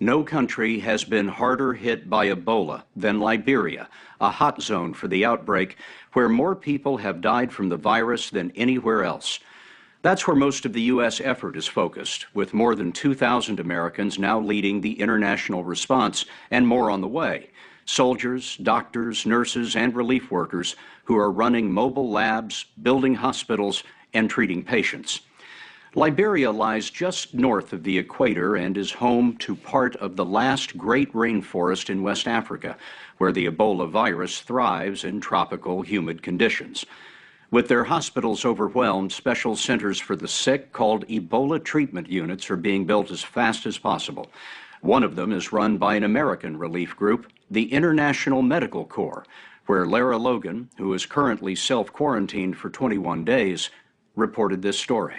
No country has been harder hit by Ebola than Liberia, a hot zone for the outbreak where more people have died from the virus than anywhere else. That's where most of the U.S. effort is focused, with more than 2,000 Americans now leading the international response and more on the way. Soldiers, doctors, nurses, and relief workers who are running mobile labs, building hospitals, and treating patients. Liberia lies just north of the equator and is home to part of the last great rainforest in West Africa, where the Ebola virus thrives in tropical, humid conditions. With their hospitals overwhelmed, special centers for the sick called Ebola treatment units are being built as fast as possible. One of them is run by an American relief group, the International Medical Corps, where Lara Logan, who is currently self-quarantined for 21 days, reported this story.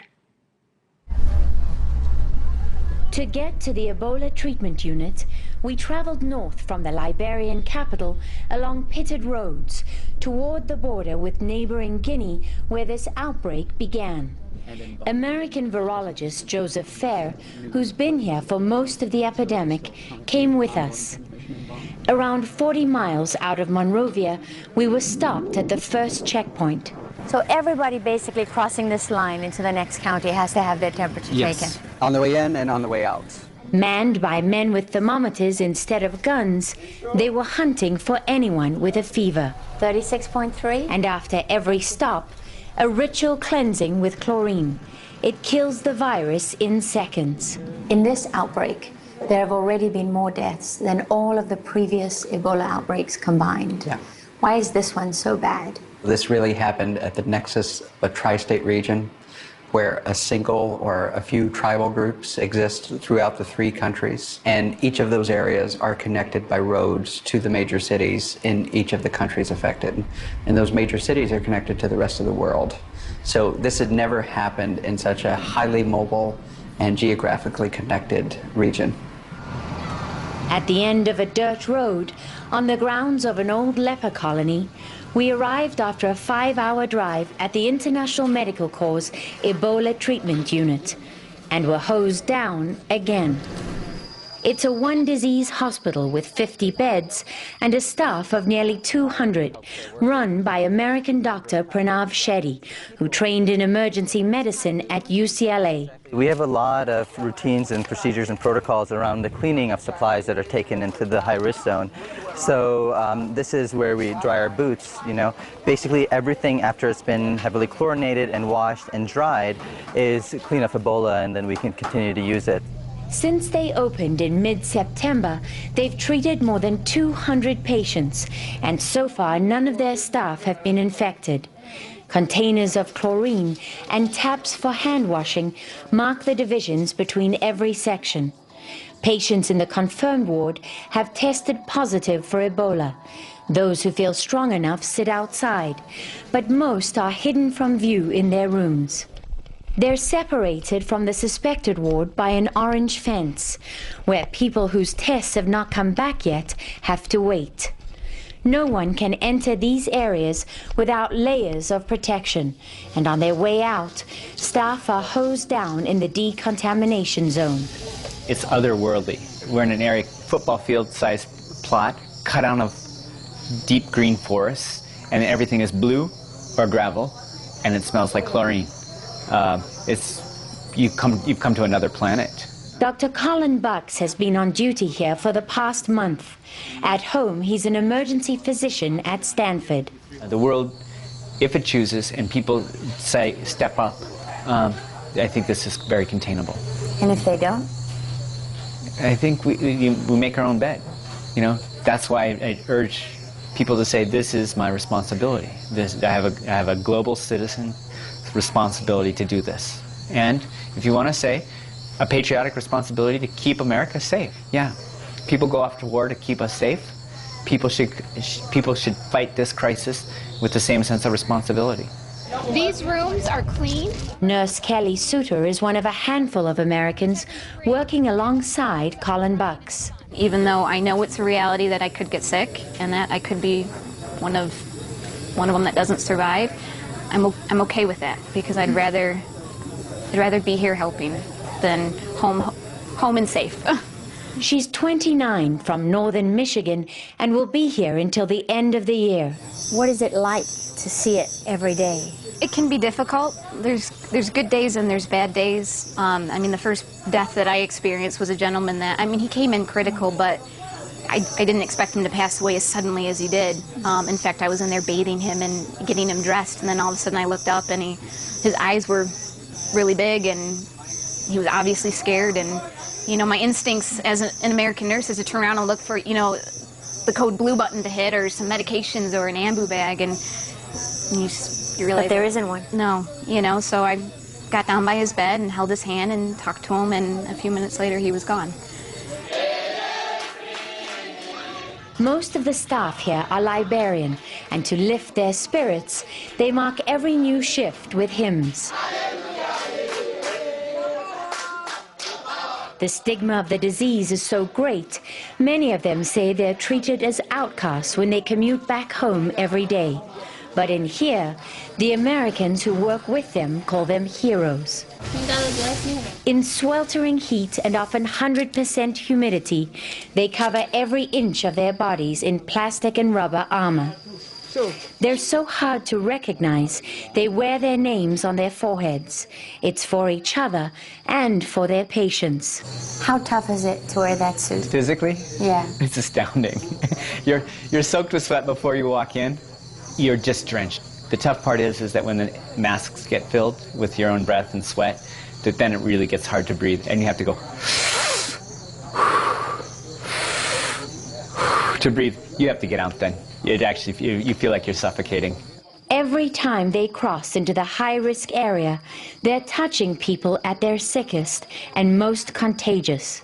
To get to the Ebola treatment unit, we traveled north from the Liberian capital along pitted roads toward the border with neighboring Guinea, where this outbreak began. American virologist Joseph Fair, who's been here for most of the epidemic, came with us. Around 40 miles out of Monrovia, we were stopped at the first checkpoint. So everybody basically crossing this line into the next county has to have their temperature taken? On the way in and on the way out. Manned by men with thermometers instead of guns, they were hunting for anyone with a fever. 36.3? And after every stop, a ritual cleansing with chlorine. It kills the virus in seconds. In this outbreak, there have already been more deaths than all of the previous Ebola outbreaks combined. Yeah. Why is this one so bad? This really happened at the nexus of a tri-state region where a single or a few tribal groups exist throughout the 3 countries, and each of those areas are connected by roads to the major cities in each of the countries affected. And those major cities are connected to the rest of the world. So this had never happened in such a highly mobile and geographically connected region. At the end of a dirt road, on the grounds of an old leper colony, we arrived after a 5-hour drive at the International Medical Corps' Ebola treatment unit, and were hosed down again. It's a one-disease hospital with 50 beds and a staff of nearly 200, run by American doctor Pranav Shetty, who trained in emergency medicine at UCLA. We have a lot of routines and procedures and protocols around the cleaning of supplies that are taken into the high-risk zone. So this is where we dry our boots, you know. Basically everything after it's been heavily chlorinated and washed and dried is clean of Ebola, and then we can continue to use it. Since they opened in mid-September, they've treated more than 200 patients, and so far none of their staff have been infected. Containers of chlorine and taps for hand washing mark the divisions between every section. Patients in the confirmed ward have tested positive for Ebola. Those who feel strong enough sit outside, but most are hidden from view in their rooms. They're separated from the suspected ward by an orange fence, where people whose tests have not come back yet have to wait. No one can enter these areas without layers of protection, and on their way out, staff are hosed down in the decontamination zone. It's otherworldly. We're in an area, football field-sized plot, cut out of deep green forests, and everything is blue or gravel, and it smells like chlorine. You've come to another planet. Dr. Colin Bucks has been on duty here for the past month. At home, he's an emergency physician at Stanford. The world, if it chooses and people say, step up, I think this is very containable. And if they don't? I think we make our own bed. You know, that's why I urge people to say, this is my responsibility. I have a global citizen responsibility to do this. And if you want to say a patriotic responsibility to keep America safe, yeah. People go off to war to keep us safe. People should fight this crisis with the same sense of responsibility. These rooms are clean. Nurse Kelly Suter is one of a handful of Americans working alongside Colin Bucks. Even though I know it's a reality that I could get sick and that I could be one of them that doesn't survive, I'm okay with that, because I'd rather be here helping than home and safe. She's 29 from northern Michigan and will be here until the end of the year. What is it like to see it every day? It can be difficult. There's good days and there's bad days. I mean, the first death that I experienced was a gentleman that, I mean, he came in critical, but I didn't expect him to pass away as suddenly as he did. In fact, I was in there bathing him and getting him dressed, and then all of a sudden I looked up and his eyes were really big, and he was obviously scared. And, you know, my instincts as an American nurse is to turn around and look for, you know, the code blue button to hit or some medications or an ambu bag, and you realize... But there isn't one. No, you know, so I got down by his bed and held his hand and talked to him, and a few minutes later he was gone. Most of the staff here are Liberian, and to lift their spirits, they mark every new shift with hymns. The stigma of the disease is so great, many of them say they're treated as outcasts when they commute back home every day. But in here, the Americans who work with them call them heroes. In sweltering heat and often 100% humidity, they cover every inch of their bodies in plastic and rubber armor. They're so hard to recognize, they wear their names on their foreheads. It's for each other and for their patients. How tough is it to wear that suit? Physically? Yeah. It's astounding. You're soaked with sweat before you walk in. You're just drenched. The tough part is that when the masks get filled with your own breath and sweat, that then it really gets hard to breathe, and you have to go to breathe. You have to get out then. It actually, you feel like you're suffocating. Every time they cross into the high-risk area, they're touching people at their sickest and most contagious.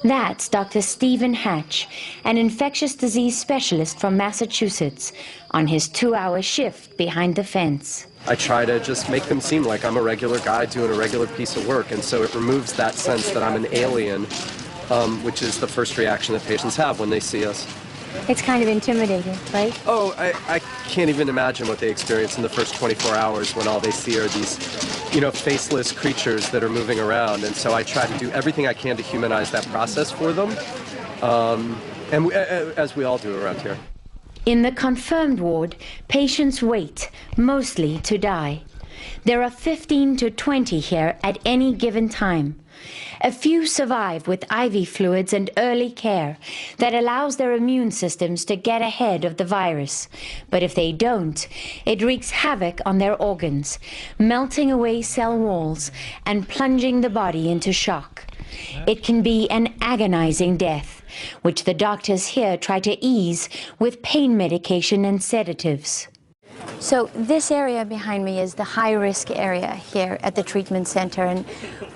That's Dr. Stephen Hatch, an infectious disease specialist from Massachusetts, on his 2-hour shift behind the fence. I try to just make them seem like I'm a regular guy doing a regular piece of work, and so it removes that sense that I'm an alien, which is the first reaction that patients have when they see us. It's kind of intimidating, right? Oh, I can't even imagine what they experience in the first 24 hours when all they see are these, you know, faceless creatures that are moving around. And so I try to do everything I can to humanize that process for them, as we all do around here. In the confirmed ward, patients wait, mostly to die. There are 15 to 20 here at any given time. A few survive with IV fluids and early care that allows their immune systems to get ahead of the virus. But if they don't, it wreaks havoc on their organs, melting away cell walls and plunging the body into shock. It can be an agonizing death, which the doctors here try to ease with pain medication and sedatives. So this area behind me is the high-risk area here at the treatment center, and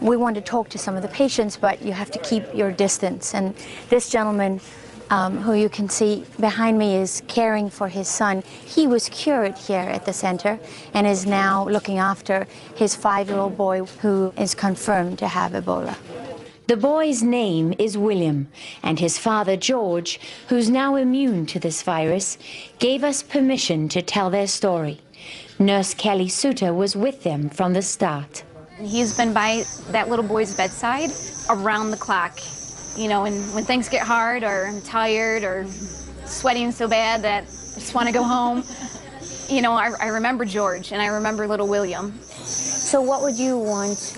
we want to talk to some of the patients, but you have to keep your distance. And this gentleman, who you can see behind me, is caring for his son. He was cured here at the center and is now looking after his 5-year-old boy who is confirmed to have Ebola. The boy's name is William, and his father, George, who's now immune to this virus, gave us permission to tell their story. Nurse Kelly Suter was with them from the start. He's been by that little boy's bedside around the clock. You know, when things get hard, or I'm tired, or sweating so bad that I just want to go home, you know, I remember George, and I remember little William. So what would you want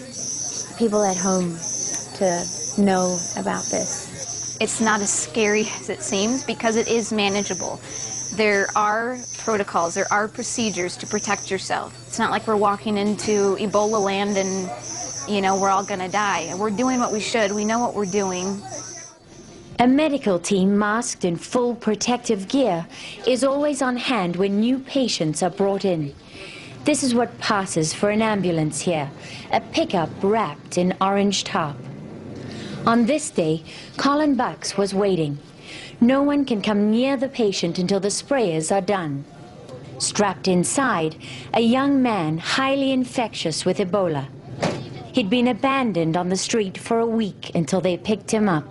people at home to know about this? It's not as scary as it seems because it is manageable. There are protocols, there are procedures to protect yourself. It's not like we're walking into Ebola land and, you know, we're all gonna die. We're doing what we should, we know what we're doing. A medical team masked in full protective gear is always on hand when new patients are brought in. This is what passes for an ambulance here, a pickup wrapped in orange tarp. On this day, Colin Bucks was waiting. No one can come near the patient until the sprayers are done. Strapped inside, a young man highly infectious with Ebola. He'd been abandoned on the street for a week until they picked him up.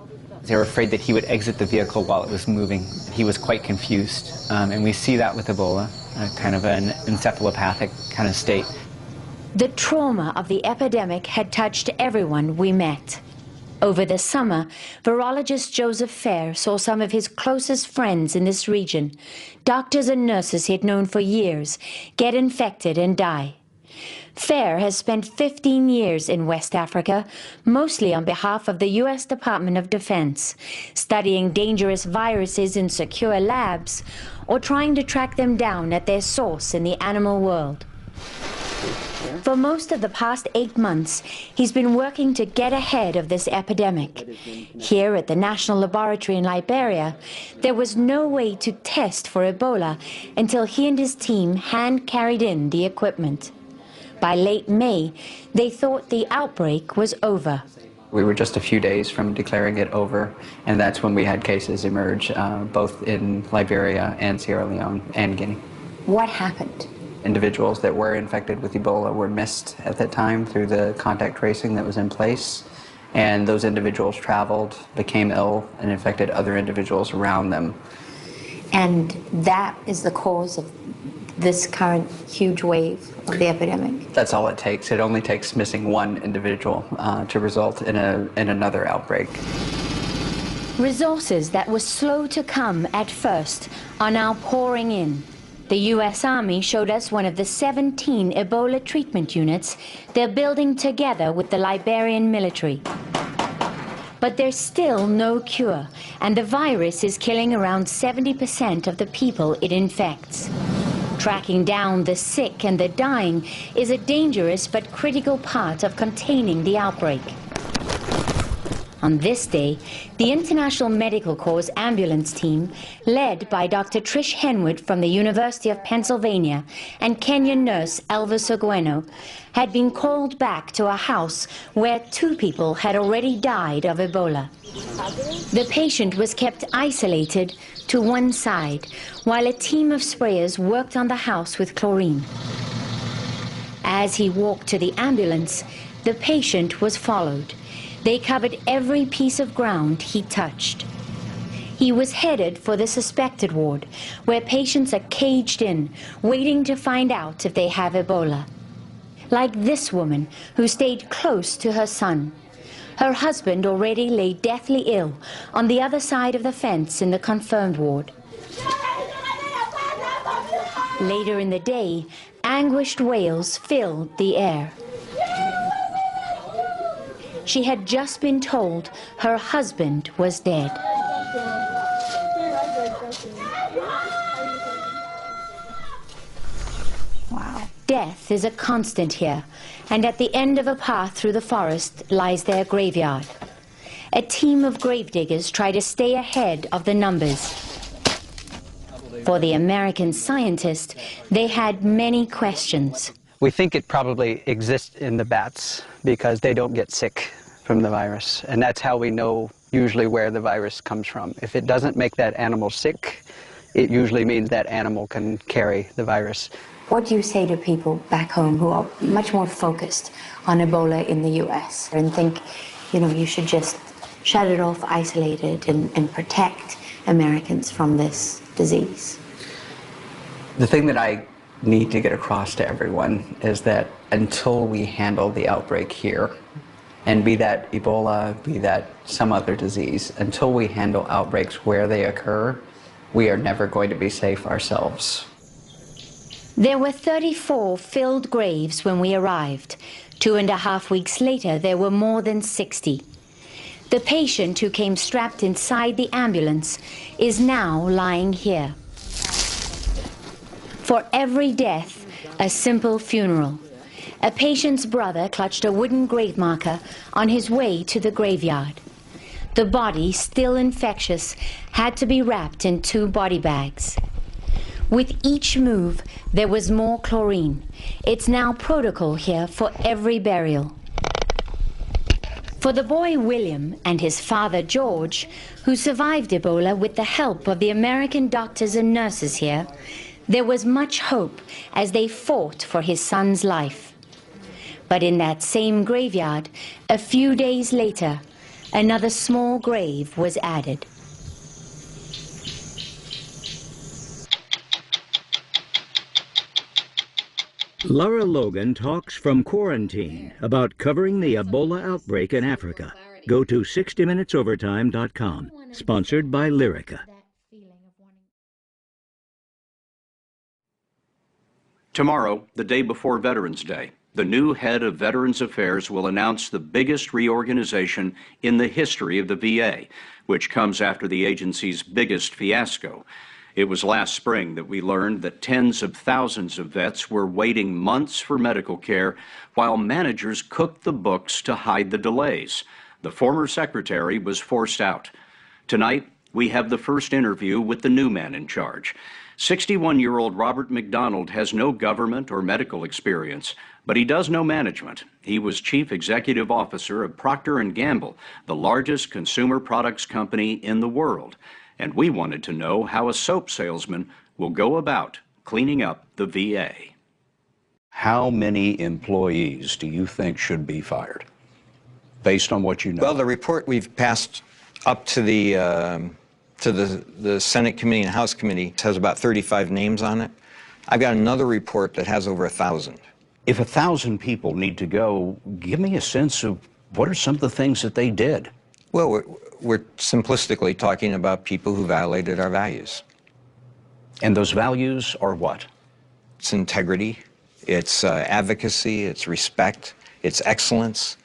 They were afraid that he would exit the vehicle while it was moving. He was quite confused, and we see that with Ebola, kind of an encephalopathic kind of state. The trauma of the epidemic had touched everyone we met. Over the summer, virologist Joseph Fair saw some of his closest friends in this region, doctors and nurses he'd known for years, get infected and die. Fair has spent 15 years in West Africa, mostly on behalf of the U.S. Department of Defense, studying dangerous viruses in secure labs or trying to track them down at their source in the animal world. For most of the past 8 months, he's been working to get ahead of this epidemic. Here at the National Laboratory in Liberia, there was no way to test for Ebola until he and his team hand-carried in the equipment. By late May, they thought the outbreak was over. We were just a few days from declaring it over, and that's when we had cases emerge, both in Liberia and Sierra Leone and Guinea. What happened? Individuals that were infected with Ebola were missed at that time through the contact tracing that was in place, and those individuals traveled, became ill, and infected other individuals around them. And that is the cause of this current huge wave of the epidemic? That's all it takes. It only takes missing one individual to result in another outbreak. Resources that were slow to come at first are now pouring in. The U.S. Army showed us one of the 17 Ebola treatment units they're building together with the Liberian military. But there's still no cure, and the virus is killing around 70% of the people it infects. Tracking down the sick and the dying is a dangerous but critical part of containing the outbreak. On this day, the International Medical Corps ambulance team, led by Dr. Trish Henwood from the University of Pennsylvania and Kenyan nurse Elvis Ogueno, had been called back to a house where 2 people had already died of Ebola. The patient was kept isolated to one side, while a team of sprayers worked on the house with chlorine. As he walked to the ambulance, the patient was followed. They covered every piece of ground he touched. He was headed for the suspected ward, where patients are caged in, waiting to find out if they have Ebola. Like this woman, who stayed close to her son. Her husband already lay deathly ill on the other side of the fence in the confirmed ward. Later in the day, anguished wails filled the air. She had just been told her husband was dead. Wow. Death is a constant here, and at the end of a path through the forest lies their graveyard. A team of gravediggers try to stay ahead of the numbers. For the American scientist, they had many questions. We think it probably exists in the bats because they don't get sick from the virus, and that's how we know usually where the virus comes from. If it doesn't make that animal sick, it usually means that animal can carry the virus. What do you say to people back home who are much more focused on Ebola in the U.S. and think, you know, you should just shut it off, isolate it, and protect Americans from this disease? The thing that I need to get across to everyone is that until we handle the outbreak here, and be that Ebola, be that some other disease, until we handle outbreaks where they occur, we are never going to be safe ourselves. There were 34 filled graves when we arrived. 2.5 weeks later, there were more than 60. The patient who came strapped inside the ambulance is now lying here. For every death, a simple funeral. A patient's brother clutched a wooden grave marker on his way to the graveyard. The body, still infectious, had to be wrapped in 2 body bags. With each move, there was more chlorine. It's now protocol here for every burial. For the boy William and his father George, who survived Ebola with the help of the American doctors and nurses here, there was much hope as they fought for his son's life. But in that same graveyard, a few days later, another small grave was added. Laura Logan talks from quarantine about covering the Ebola outbreak in Africa. Go to 60minutesovertime.com. Sponsored by Lyrica. Tomorrow, the day before Veterans Day, the new head of Veterans Affairs will announce the biggest reorganization in the history of the VA, which comes after the agency's biggest fiasco. It was last spring that we learned that tens of thousands of vets were waiting months for medical care while managers cooked the books to hide the delays. The former secretary was forced out. Tonight, we have the first interview with the new man in charge. 61-year-old Robert McDonald has no government or medical experience, but he does know management. He was chief executive officer of Procter & Gamble, the largest consumer products company in the world. And we wanted to know how a soap salesman will go about cleaning up the VA. How many employees do you think should be fired, based on what you know? Well, the report we've passed up to the Senate committee and House committee has about 35 names on it. I've got another report that has over 1,000. If 1,000 people need to go, give me a sense of what are some of the things that they did? Well, we're simplistically talking about people who violated our values. And those values are what? It's integrity, it's advocacy, it's respect, it's excellence.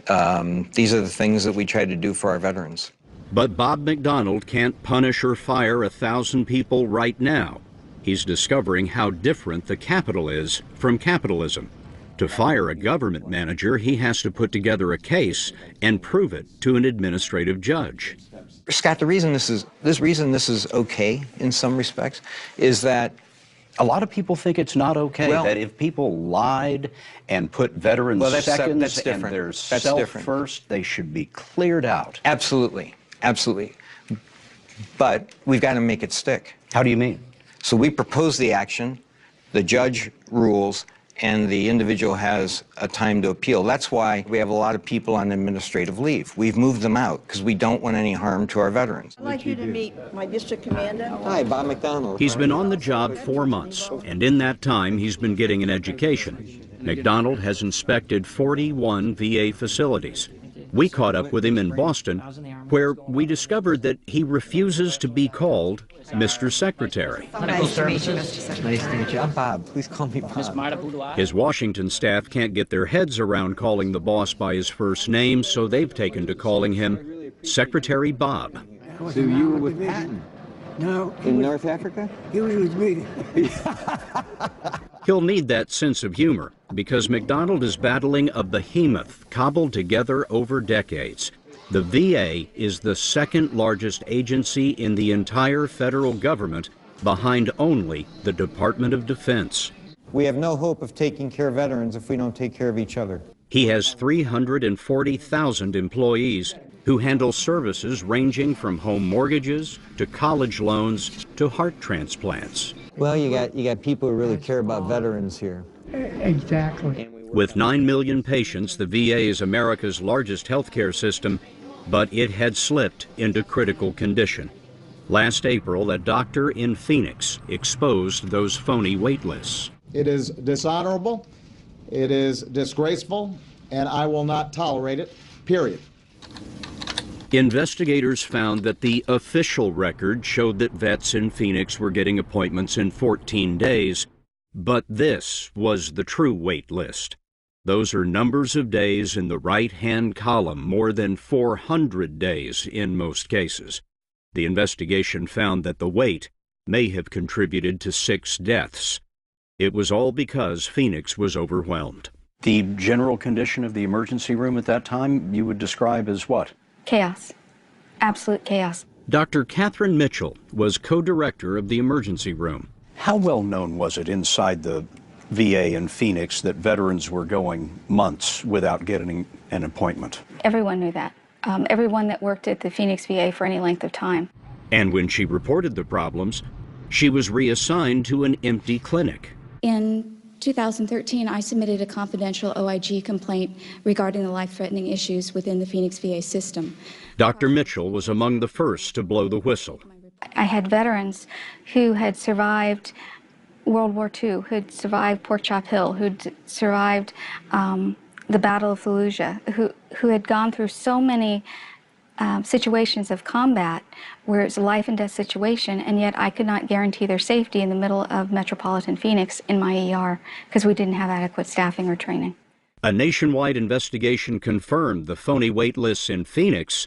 These are the things that we try to do for our veterans. But Bob McDonald can't punish or fire 1,000 people right now. He's discovering how different the Capitol is from capitalism. To fire a government manager, he has to put together a case and prove it to an administrative judge. Scott, the reason this is okay in some respects is that a lot of people think it's not okay, that if people lied and put veterans seconds and their self first, they should be cleared out. Absolutely, absolutely. But we've got to make it stick. How do you mean? So we propose the action, the judge rules, and the individual has a time to appeal. That's why we have a lot of people on administrative leave. We've moved them out because we don't want any harm to our veterans. I'd like you to meet my district commander. Hi, Bob McDonald. He's been on the job 4 months, and in that time he's been getting an education. McDonald has inspected 41 VA facilities. We caught up with him in Boston, where we discovered that he refuses to be called Mr. Secretary. Nice to meet you, Mr. Secretary. Nice to meet you. I'm Bob. Please call me Bob. His Washington staff can't get their heads around calling the boss by his first name, so they've taken to calling him Secretary Bob. So you were with Patton? No. In North Africa? He was with me. He'll need that sense of humor because McDonald is battling a behemoth cobbled together over decades. The VA is the second largest agency in the entire federal government, behind only the Department of Defense. We have no hope of taking care of veterans if we don't take care of each other. He has 340,000 employees who handle services ranging from home mortgages to college loans to heart transplants. Well, you got people who really care about veterans here. Exactly. With 9 million patients, the VA is America's largest healthcare system, but it had slipped into critical condition. Last April, a doctor in Phoenix exposed those phony wait lists. It is dishonorable, it is disgraceful, and I will not tolerate it, period. Investigators found that the official record showed that vets in Phoenix were getting appointments in 14 days, but this was the true wait list. Those are numbers of days in the right-hand column, more than 400 days in most cases. The investigation found that the wait may have contributed to 6 deaths. It was all because Phoenix was overwhelmed. The general condition of the emergency room at that time you would describe as what? Chaos. Absolute chaos. Dr. Catherine Mitchell was co-director of the emergency room. How well known was it inside the VA in Phoenix that veterans were going months without getting an appointment? Everyone knew that. Everyone that worked at the Phoenix VA for any length of time. And when she reported the problems, she was reassigned to an empty clinic. In 2013, I submitted a confidential OIG complaint regarding the life-threatening issues within the Phoenix VA system. Dr. Mitchell was among the first to blow the whistle. I had veterans who had survived World War II, who'd survived Pork Chop Hill, who'd survived the Battle of Fallujah, who had gone through so many situations of combat where it's a life and death situation, and yet I could not guarantee their safety in the middle of metropolitan Phoenix in my ER because we didn't have adequate staffing or training. A nationwide investigation confirmed the phony wait lists in Phoenix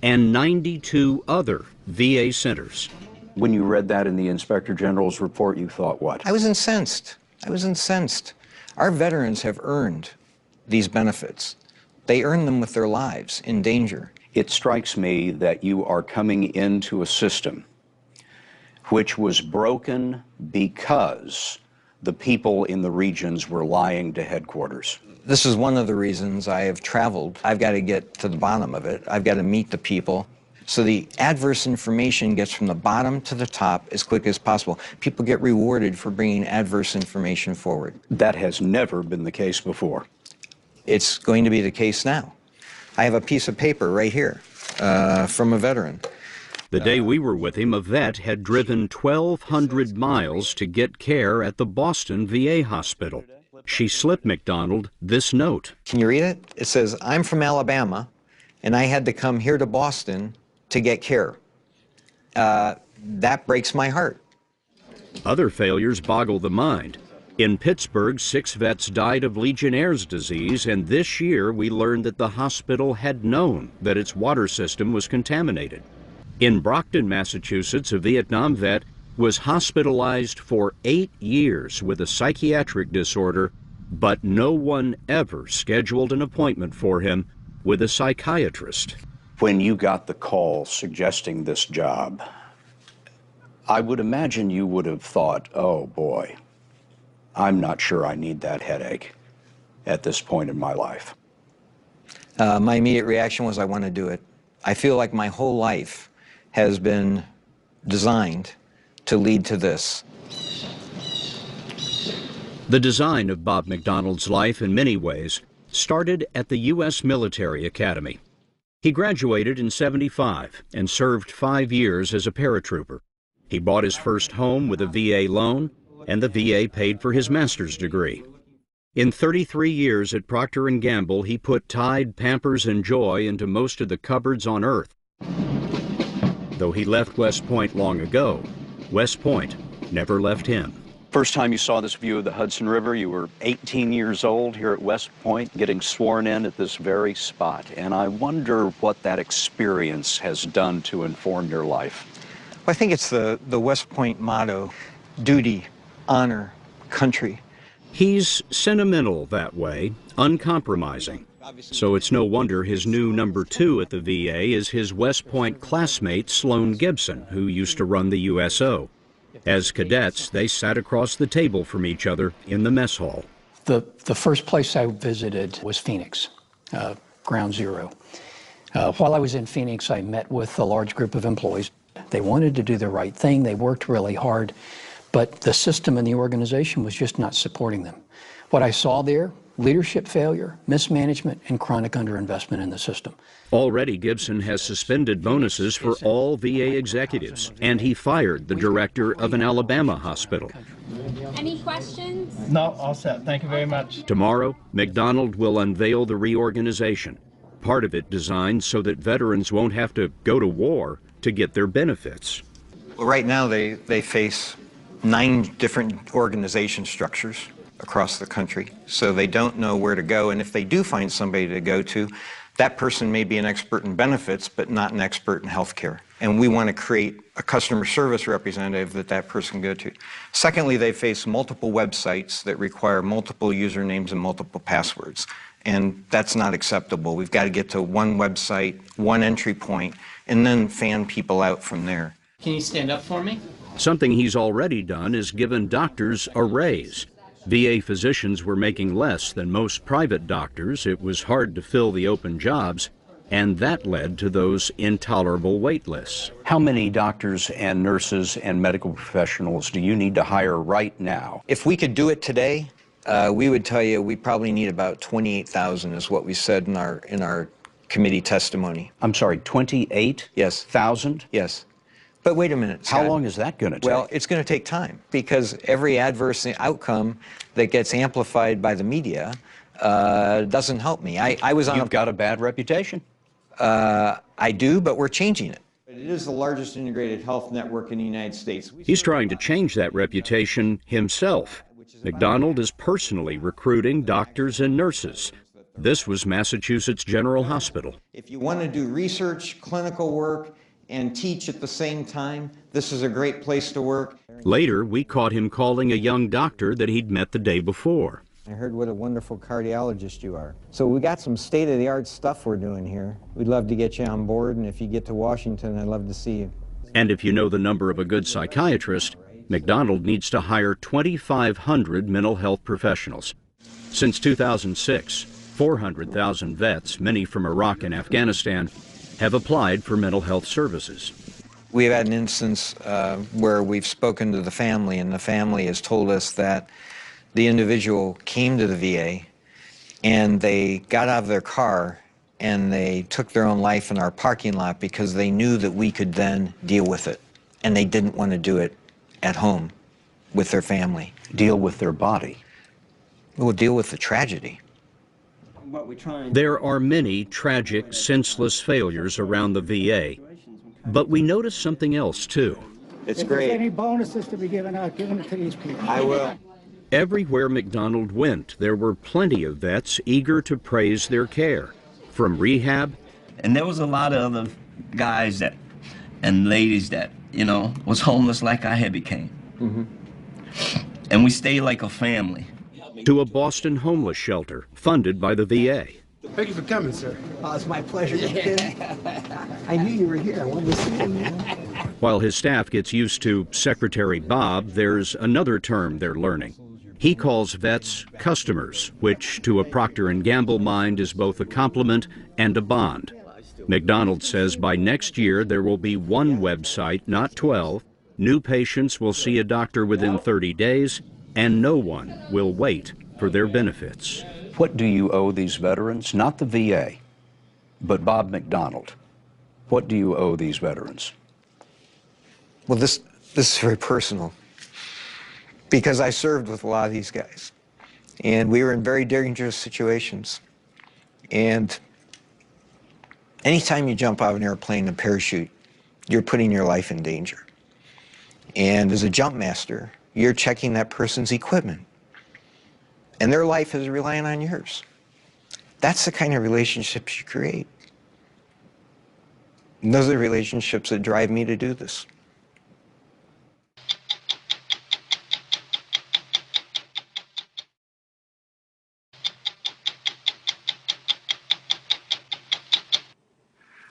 and 92 other VA centers. When you read that in the Inspector General's report, you thought what? I was incensed. I was incensed. Our veterans have earned these benefits. They earn them with their lives in danger. It strikes me that you are coming into a system which was broken because the people in the regions were lying to headquarters. This is one of the reasons I have traveled. I've got to get to the bottom of it. I've got to meet the people. So the adverse information gets from the bottom to the top as quick as possible. People get rewarded for bringing adverse information forward. That has never been the case before. It's going to be the case now. I have a piece of paper right here from a veteran. The day we were with him, a vet had driven 1,200 miles to get care at the Boston VA hospital. She slipped McDonald this note. Can you read it? It says, "I'm from Alabama, and I had to come here to Boston to get care." That breaks my heart. Other failures boggle the mind. In Pittsburgh, 6 vets died of Legionnaire's disease, and this year we learned that the hospital had known that its water system was contaminated. In Brockton, Massachusetts, a Vietnam vet was hospitalized for 8 years with a psychiatric disorder, but no one ever scheduled an appointment for him with a psychiatrist. When you got the call suggesting this job, I would imagine you would have thought, oh boy, I'm not sure I need that headache at this point in my life. My immediate reaction was, I want to do it. I feel like my whole life has been designed to lead to this. The design of Bob McDonald's life, in many ways, started at the U.S. Military Academy. He graduated in '75 and served 5 years as a paratrooper. He bought his first home with a VA loan, and the VA paid for his master's degree. In 33 years at Procter & Gamble, he put Tide, Pampers, and Joy into most of the cupboards on Earth. Though he left West Point long ago, West Point never left him. First time you saw this view of the Hudson River, you were 18 years old here at West Point, getting sworn in at this very spot. And I wonder what that experience has done to inform your life. Well, I think it's the West Point motto: duty, honor, country. He's sentimental that way, uncompromising. So it's no wonder his new number 2 at the VA is his West Point classmate, Sloan Gibson, who used to run the USO. As cadets, they sat across the table from each other in the mess hall. The first place I visited was Phoenix, Ground Zero. While I was in Phoenix, I met with a large group of employees. They wanted to do the right thing. They worked really hard, but the system and the organization was just not supporting them. What I saw there: leadership failure, mismanagement, and chronic underinvestment in the system. Already, Gibson has suspended bonuses for all VA executives, and he fired the director of an Alabama hospital. Any questions? No, all set. Thank you very much. Tomorrow, McDonald will unveil the reorganization, part of it designed so that veterans won't have to go to war to get their benefits. Well, right now they face 9 different organization structures across the country, so they don't know where to go. And if they do find somebody to go to, that person may be an expert in benefits, but not an expert in healthcare. And we want to create a customer service representative that person can go to. Secondly, they face multiple websites that require multiple usernames and multiple passwords. And that's not acceptable. We've got to get to one website, one entry point, and then fan people out from there. Can you stand up for me? Something he's already done is given doctors a raise. VA physicians were making less than most private doctors. It was hard to fill the open jobs, and that led to those intolerable wait lists. How many doctors and nurses and medical professionals do you need to hire right now? If we could do it today, we would tell you we probably need about 28,000 is what we said in our committee testimony. I'm sorry, 28? Yes. 1,000? Yes. But wait a minute, Scott. How long is that going to take? Well, it's going to take time, because every adverse outcome that gets amplified by the media doesn't help me. I was on You've got a bad reputation. I do, but we're changing it. It is the largest integrated health network in the United States. He's trying to change that reputation himself. McDonald is personally recruiting doctors and nurses. This was Massachusetts General Hospital. If you want to do research, clinical work, and teach at the same time, this is a great place to work. Later, we caught him calling a young doctor that he'd met the day before. I heard what a wonderful cardiologist you are. So we got some state-of-the-art stuff we're doing here. We'd love to get you on board, and if you get to Washington, I'd love to see you. And if you know the number of a good psychiatrist, McDonald needs to hire 2,500 mental health professionals. Since 2006, 400,000 vets, many from Iraq and Afghanistan, have applied for mental health services. We've had an instance where we've spoken to the family, and the family has told us that the individual came to the VA and they got out of their car and they took their own life in our parking lot because they knew that we could then deal with it. And they didn't want to do it at home with their family. Deal with their body. We'll deal with the tragedy. There are many tragic, senseless failures around the VA, but we notice something else too. It's If great. there's any bonuses to be given out, give them to these people. I will. Everywhere McDonald went, there were plenty of vets eager to praise their care, from rehab. And there was a lot of other guys that and ladies that, you know, was homeless like I had became. And we stayed like a family. To a Boston homeless shelter funded by the VA. Thank you for coming, sir. Oh, it's my pleasure. I knew you were here. I wanted to see you. While his staff gets used to Secretary Bob, there's another term they're learning. He calls vets customers, which to a Procter & Gamble mind is both a compliment and a bond. McDonald says by next year there will be one website, not 12. New patients will see a doctor within 30 days, and no one will wait for their benefits. What do you owe these veterans? Not the VA, but Bob McDonald. What do you owe these veterans? Well, this is very personal because I served with a lot of these guys and we were in very dangerous situations. And anytime you jump out of an airplane in a parachute, you're putting your life in danger. And as a jump master, you're checking that person's equipment and their life is relying on yours. That's the kind of relationships you create. And those are the relationships that drive me to do this.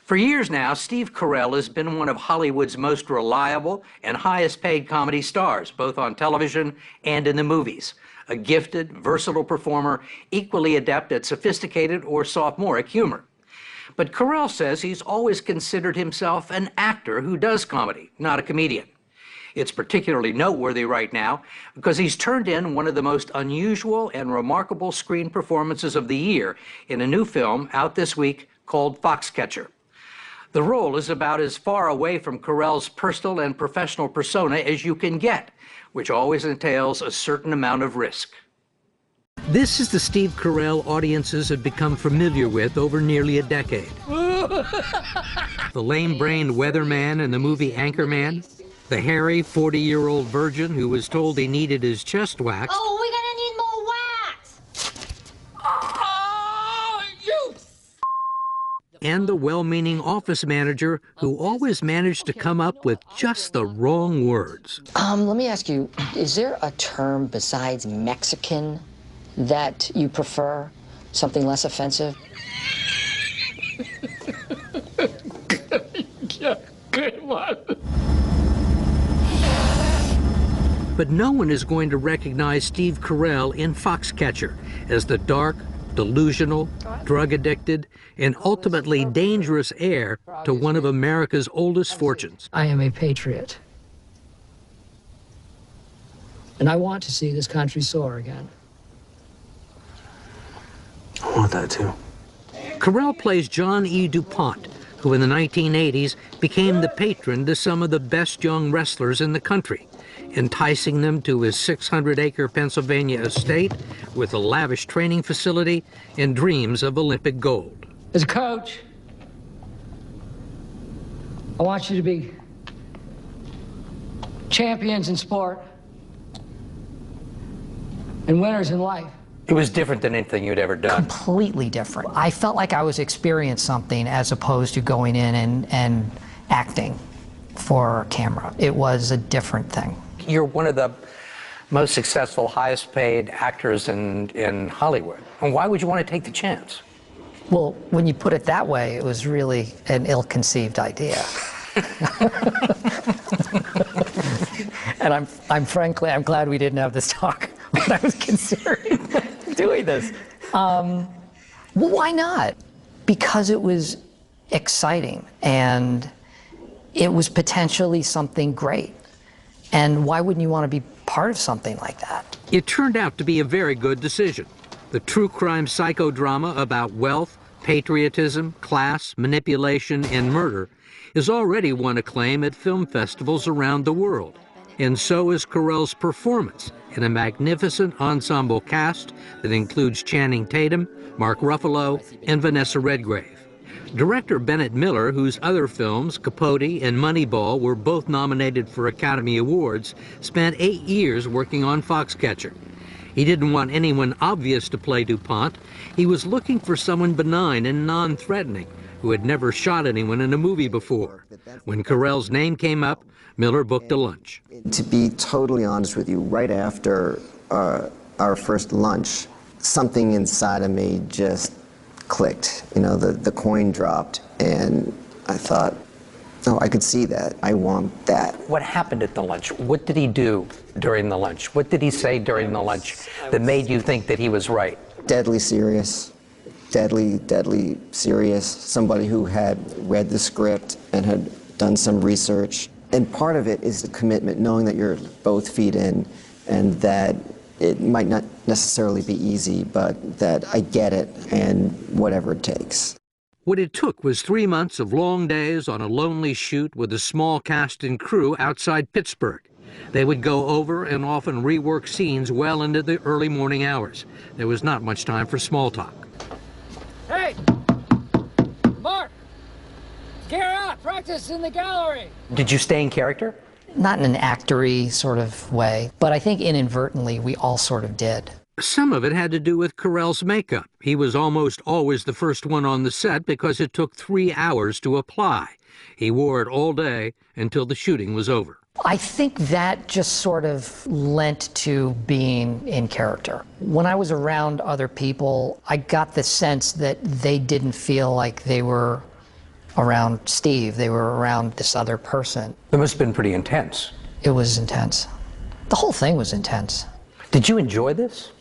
For years now, Steve Carell has been one of Hollywood's most reliable and highest paid comedy stars, both on television and in the movies. A gifted, versatile performer, equally adept at sophisticated or sophomoric humor. But Carell says he's always considered himself an actor who does comedy, not a comedian. It's particularly noteworthy right now because he's turned in one of the most unusual and remarkable screen performances of the year in a new film out this week called Foxcatcher. The role is about as far away from Carell's personal and professional persona as you can get, which always entails a certain amount of risk. This is the Steve Carell audiences have become familiar with over nearly a decade. The lame-brained weatherman in the movie Anchorman, the hairy 40-year-old virgin who was told he needed his chest waxed. Oh, we're gonna need more wax! Oh, you! And the well-meaning office manager who always managed to come up with just the wrong words. Let me ask you, is there a term besides Mexican that you prefer? Something less offensive? Good one. But no one is going to recognize Steve Carell in Foxcatcher as the dark, delusional, drug-addicted, and ultimately dangerous heir to one of America's oldest fortunes. I am a patriot. And I want to see this country soar again. I want that too. Carell plays John E. DuPont, who in the 1980s became the patron to some of the best young wrestlers in the country, enticing them to his 600-acre Pennsylvania estate with a lavish training facility and dreams of Olympic gold. As a coach, I want you to be champions in sport and winners in life. It was different than anything you'd ever done. Completely different. I felt like I was experiencing something as opposed to going in and acting for camera. It was a different thing. You're one of the most successful, highest paid actors in Hollywood. And why would you want to take the chance? Well, when you put it that way, it was really an ill-conceived idea. And I'm frankly, I'm glad we didn't have this talk when I was considering doing this. Well, why not? Because it was exciting and it was potentially something great. And why wouldn't you want to be part of something like that? It turned out to be a very good decision. The true crime psychodrama about wealth, patriotism, class, manipulation, and murder has already won acclaim at film festivals around the world. And so is Carell's performance in a magnificent ensemble cast that includes Channing Tatum, Mark Ruffalo, and Vanessa Redgrave. Director Bennett Miller, whose other films, Capote and Moneyball, were both nominated for Academy Awards, spent 8 years working on Foxcatcher. He didn't want anyone obvious to play DuPont. He was looking for someone benign and non-threatening who had never shot anyone in a movie before. When Carell's name came up, Miller booked a lunch. To be totally honest with you, right after our first lunch, something inside of me just clicked. You know, the coin dropped, and I thought, oh, I could see that. I want that. What happened at the lunch? What did he do during the lunch? What did he say during the lunch that made you think that he was right? Deadly serious. Deadly serious. Somebody who had read the script and had done some research. And part of it is the commitment, knowing that you're both feet in and that it might not necessarily be easy, but that I get it and whatever it takes. What it took was 3 months of long days on a lonely shoot with a small cast and crew outside Pittsburgh. They would go over and often rework scenes well into the early morning hours. There was not much time for small talk. Hey! Mark! Gear up! Practice in the gallery! Did you stay in character? Not in an actor-y sort of way, but I think inadvertently we all sort of did. Some of it had to do with Carell's makeup. He was almost always the first one on the set because it took 3 hours to apply. He wore it all day until the shooting was over. I think that just sort of lent to being in character. When I was around other people, I got the sense that they didn't feel like they were around Steve. They were around this other person. It must have been pretty intense. It was intense. The whole thing was intense. Did you enjoy this?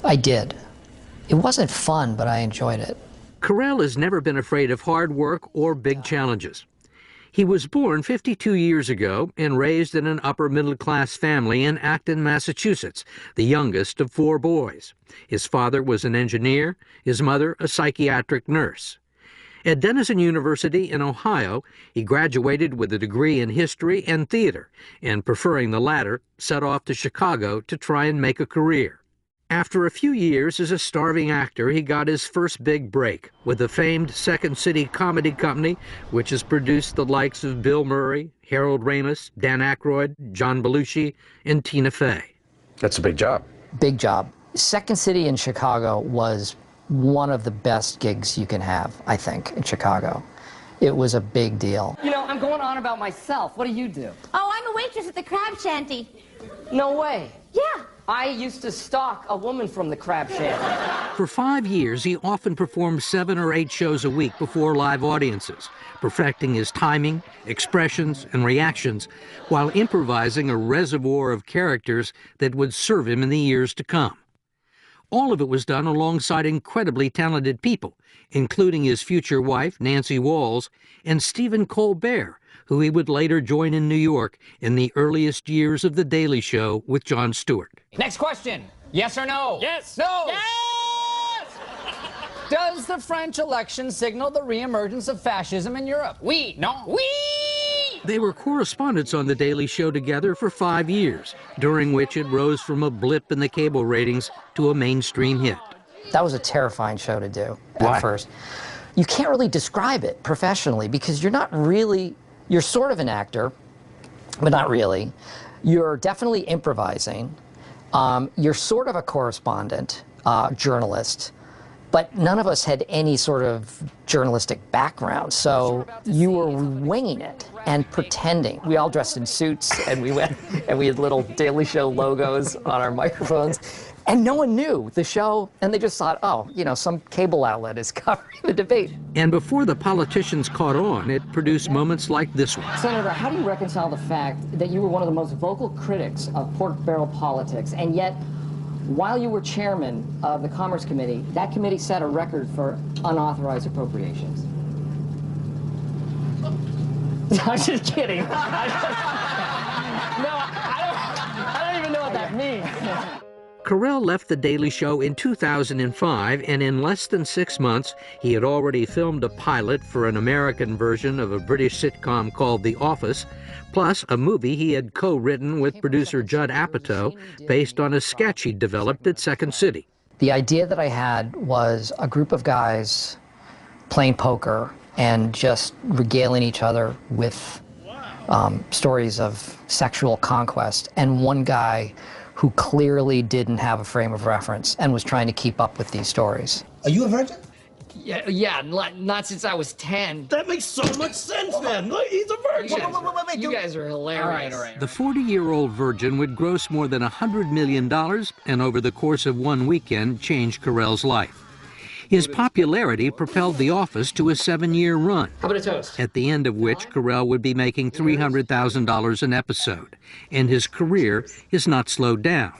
I did. It wasn't fun, but I enjoyed it. Carell has never been afraid of hard work or big challenges. He was born 52 years ago and raised in an upper-middle-class family in Acton, Massachusetts, the youngest of 4 boys. His father was an engineer, his mother a psychiatric nurse. At Denison University in Ohio, he graduated with a degree in history and theater, and preferring the latter, set off to Chicago to try and make a career. After a few years as a starving actor, he got his first big break with the famed Second City Comedy Company, which has produced the likes of Bill Murray, Harold Ramis, Dan Aykroyd, John Belushi, and Tina Fey. That's a big job. Big job. Second City in Chicago was one of the best gigs you can have, I think, in Chicago. It was a big deal. You know, I'm going on about myself. What do you do? Oh, I'm a waitress at the Crab Shanty. No way. Yeah. I used to stalk a woman from the Crab Shanty. For 5 years, he often performed 7 or 8 shows a week before live audiences, perfecting his timing, expressions, and reactions, while improvising a reservoir of characters that would serve him in the years to come. All of it was done alongside incredibly talented people, including his future wife, Nancy Walls, and Stephen Colbert, who he would later join in New York in the earliest years of The Daily Show with Jon Stewart. Next question. Yes or no? Yes. No. Yes! Does the French election signal the reemergence of fascism in Europe? Oui. No. Oui. They were correspondents on The Daily Show together for 5 years, during which it rose from a blip in the cable ratings to a mainstream hit. That was a terrifying show to do at first. You can't really describe it professionally because you're not really, you're sort of an actor, but not really. You're definitely improvising. You're sort of a correspondent, journalist, but none of us had any sort of journalistic background. So you were winging it and pretending. We all dressed in suits and we went and we had little Daily Show logos on our microphones. And no one knew the show, and they just thought, oh, you know, some cable outlet is covering the debate. And before the politicians caught on, it produced moments like this one. Senator, how do you reconcile the fact that you were one of the most vocal critics of pork barrel politics, and yet, while you were chairman of the Commerce Committee, that committee set a record for unauthorized appropriations? I'm just kidding. No, I don't even know what that means. Carell left The Daily Show in 2005, and in less than 6 months, he had already filmed a pilot for an American version of a British sitcom called The Office, plus a movie he had co-written with producer Judd Apatow based on a sketch he'd developed at Second City. The idea that I had was a group of guys playing poker and just regaling each other with stories of sexual conquest, and one guy who clearly didn't have a frame of reference and was trying to keep up with these stories. Are you a virgin? Yeah, not since I was 10. That makes so much sense then. Look, he's a virgin. Wait, you guys are hilarious. All right. The 40-year-old virgin would gross more than $100 million and over the course of one weekend change Carell's life. His popularity propelled The Office to a 7-year run, How about a toast? at the end of which Carell would be making $300,000 an episode, and his career is not slowed down.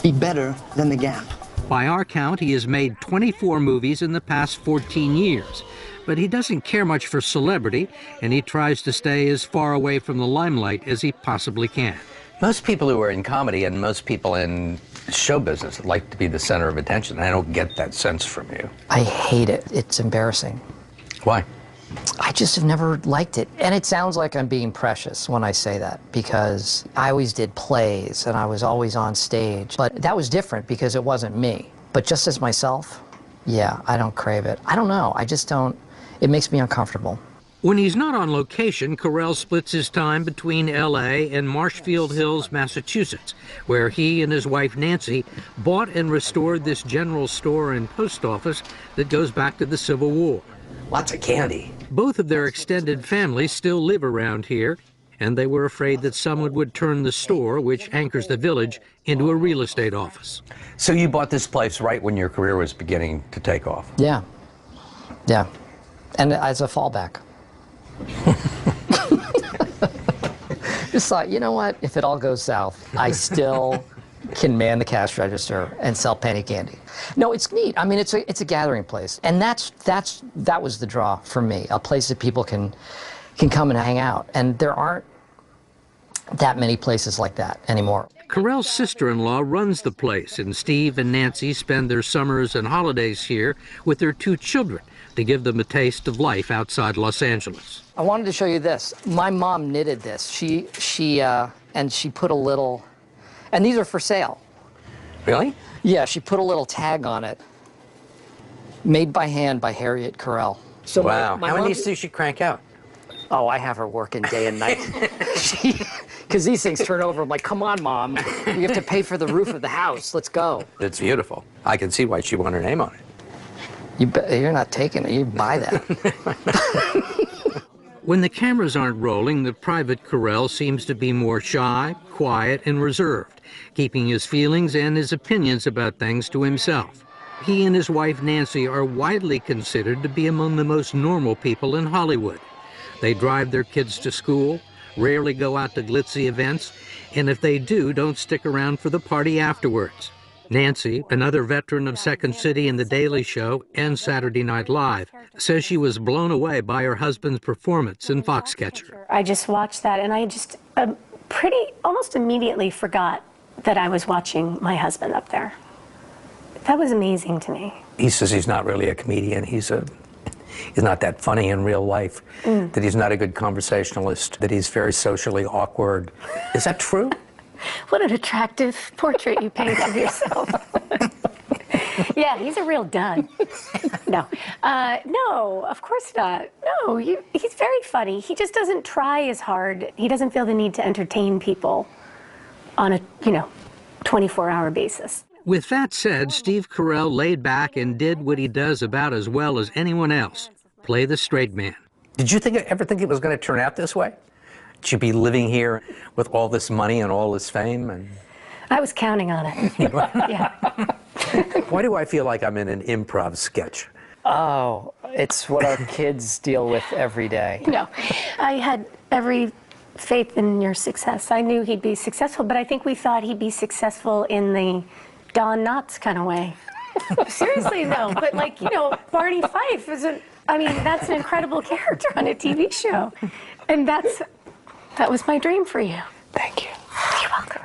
Be better than the Gap. By our count, he has made 24 movies in the past 14 years, but he doesn't care much for celebrity, and he tries to stay as far away from the limelight as he possibly can. Most people who are in comedy and most people in show business like to be the center of attention. I don't get that sense from you. I hate it. It's embarrassing. Why? I just have never liked it. And it sounds like I'm being precious when I say that, because I always did plays and I was always on stage. But that was different because it wasn't me. But just as myself, yeah, I don't crave it. I don't know. I just don't. It makes me uncomfortable. When he's not on location, Carell splits his time between L.A. and Marshfield Hills, Massachusetts, where he and his wife Nancy bought and restored this general store and post office that goes back to the Civil War. Lots of candy. Both of their extended families still live around here, and they were afraid that someone would turn the store, which anchors the village, into a real estate office. So you bought this place right when your career was beginning to take off? Yeah. Yeah. And as a fallback. Just thought, you know what? If it all goes south, I still can man the cash register and sell penny candy. No, it's neat. I mean, it's a gathering place, and that was the draw for me. A place that people can come and hang out, and there aren't that many places like that anymore. Carell's sister-in-law runs the place, and Steve and Nancy spend their summers and holidays here with their 2 children to give them a taste of life outside Los Angeles. I wanted to show you this. My mom knitted this. She put a little, and these are for sale. Really? Yeah, she put a little tag on it. Made by hand by Harriet Carell. So wow. How many does she crank out? Oh, I have her working day and night. Because these things turn over. I'm like, come on, Mom. We have to pay for the roof of the house. Let's go. It's beautiful. I can see why she wanted her name on it. You're not taking it. You buy that. When the cameras aren't rolling, the private Carell seems to be more shy, quiet, and reserved, keeping his feelings and his opinions about things to himself. He and his wife Nancy are widely considered to be among the most normal people in Hollywood. They drive their kids to school, rarely go out to glitzy events, and if they do, don't stick around for the party afterwards. Nancy, another veteran of Second City and The Daily Show and Saturday Night Live, says she was blown away by her husband's performance in Foxcatcher. I just watched that, and I just almost immediately forgot that I was watching my husband up there. That was amazing to me. He says he's not really a comedian. He's a he's not that funny in real life, that he's not a good conversationalist, that he's very socially awkward. Is that true? What an attractive portrait you paint of yourself. Yeah, he's a real dud. No, no, of course not. No, he's very funny. He just doesn't try as hard. He doesn't feel the need to entertain people on a, 24-hour basis. With that said, Steve Carell laid back and did what he does about as well as anyone else, play the straight man. Did you ever think it was going to turn out this way? Should you be living here with all this money and all this fame? And I was counting on it. Yeah. Why do I feel like I'm in an improv sketch? Oh, it's what our kids deal with every day. No, I had every faith in your success. I knew he'd be successful, but I think we thought he'd be successful in the Don Knotts kind of way. Seriously, though. But Barney Fife that's an incredible character on a TV show. And that was my dream for you. Thank you. You're welcome.